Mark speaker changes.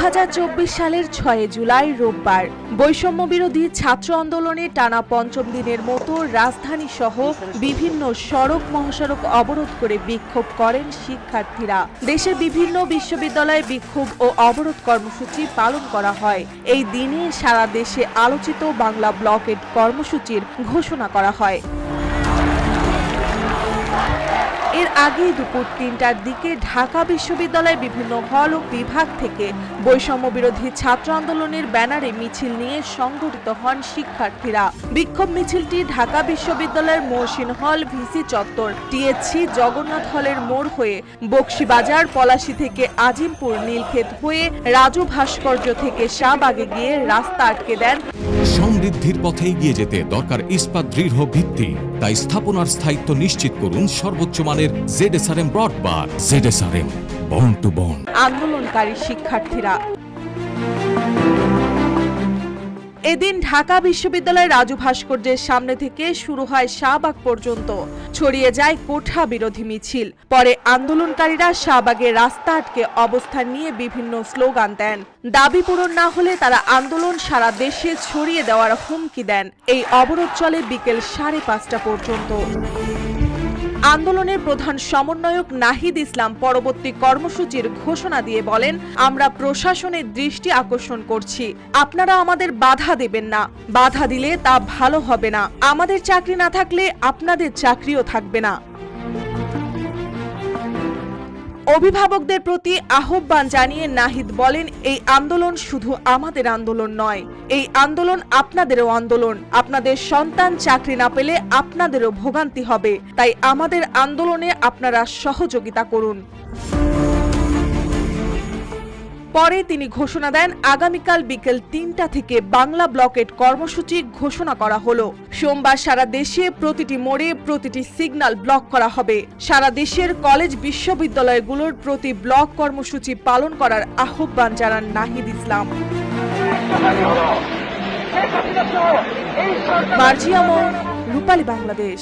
Speaker 1: 2024 সালের 6 জুলাই রোববার বৈষম্য বিরোধী ছাত্র আন্দোলনে টানা পঞ্চম দিনের মতো রাজধানী সহ বিভিন্ন সড়ক মহাসড়ক অবরোধ করে বিক্ষোভ করেন শিক্ষার্থীরা। দেশের বিভিন্ন বিশ্ববিদ্যালয়ে বিক্ষোভ ও অবরোধ কর্মসূচি পালন করা হয়। এই দিনে সারা দেশে আলোচিত বাংলা ব্লকেট কর্মসূচির ঘোষণা করা হয়। এর আগে দুপুর ৩টার দিকে ঢাকা বিশ্ববিদ্যালয়ের বিভিন্ন হল ও বিভাগ থেকে বৈষম্য বিরোধী ছাত্র আন্দোলনের ব্যানারে মিছিল নিয়ে সংগঠিত হন শিক্ষার্থীরা। বিক্ষোভ মিছিলটি ঢাকা বিশ্ববিদ্যালয়ের মহসিন হল, ভিসি চত্বর, টিএসসি, জগন্নাথ হলের মোড় হয়ে বকশীবাজার, পলাশী থেকে আজিমপুর, নীলক্ষেত হয়ে রাজু ভাস্কর্য থেকে শাহবাগে গিয়ে রাস্তা আটকে দেন।
Speaker 2: সমৃদ্ধির পথে এগিয়ে যেতে দরকার ইস্পাত দৃঢ় ভিত্তি, তাই স্থাপনার স্থায়িত্ব নিশ্চিত করুন সর্বোচ্চ মানের ZSRM ব্রডবার। ZSRM, bond to bond.
Speaker 1: আন্দোলনকারী শিক্ষার্থীরা এদিন ঢাকা বিশ্ববিদ্যালয়ের রাজু ভাস্কর্যের সামনে থেকে শুরু হয় শাহবাগ পর্যন্ত ছড়িয়ে যায় কোঠা বিরোধী মিছিল। পরে আন্দোলনকারীরা শাহবাগের রাস্তা আটকে অবস্থান নিয়ে বিভিন্ন স্লোগান দেন। দাবি পূরণ না হলে তারা আন্দোলন সারা দেশে ছড়িয়ে দেওয়ার হুমকি দেন। এই অবরোধ চলে বিকেল 5:30 পর্যন্ত। আন্দোলনের প্রধান সমন্বয়ক নাহিদ ইসলাম পরবর্তী কর্মসূচির ঘোষণা দিয়ে বলেন, আমরা প্রশাসনের দৃষ্টি আকর্ষণ করছি, আপনারা আমাদের বাধা দেবেন না। বাধা দিলে তা ভালো হবে না। আমাদের চাকরি না থাকলে আপনাদের চাকরিও থাকবে না। অভিভাবকদের প্রতি আহ্বান জানিয়ে নাহিদ বলেন, এই আন্দোলন শুধু আমাদের আন্দোলন নয়, এই আন্দোলন আপনাদেরও আন্দোলন। আপনাদের সন্তান চাকরি না পেলে আপনাদেরও ভোগান্তি হবে, তাই আমাদের আন্দোলনে আপনারা সহযোগিতা করুন। পরে তিনি ঘোষণা দেন, আগামীকাল বিকেল ৩টা থেকে বাংলা ব্লকেট কর্মসূচি ঘোষণা করা হলো। সোমবার সারা দেশে প্রতিটি মোড়ে প্রতিটি সিগন্যাল ব্লক করা হবে। সারা দেশের কলেজ বিশ্ববিদ্যালয়গুলোর প্রতি ব্লক কর্মসূচি পালন করার আহ্বান জানান নাহিদ ইসলাম। মার্জিয়া মৌ, রূপালী বাংলাদেশ।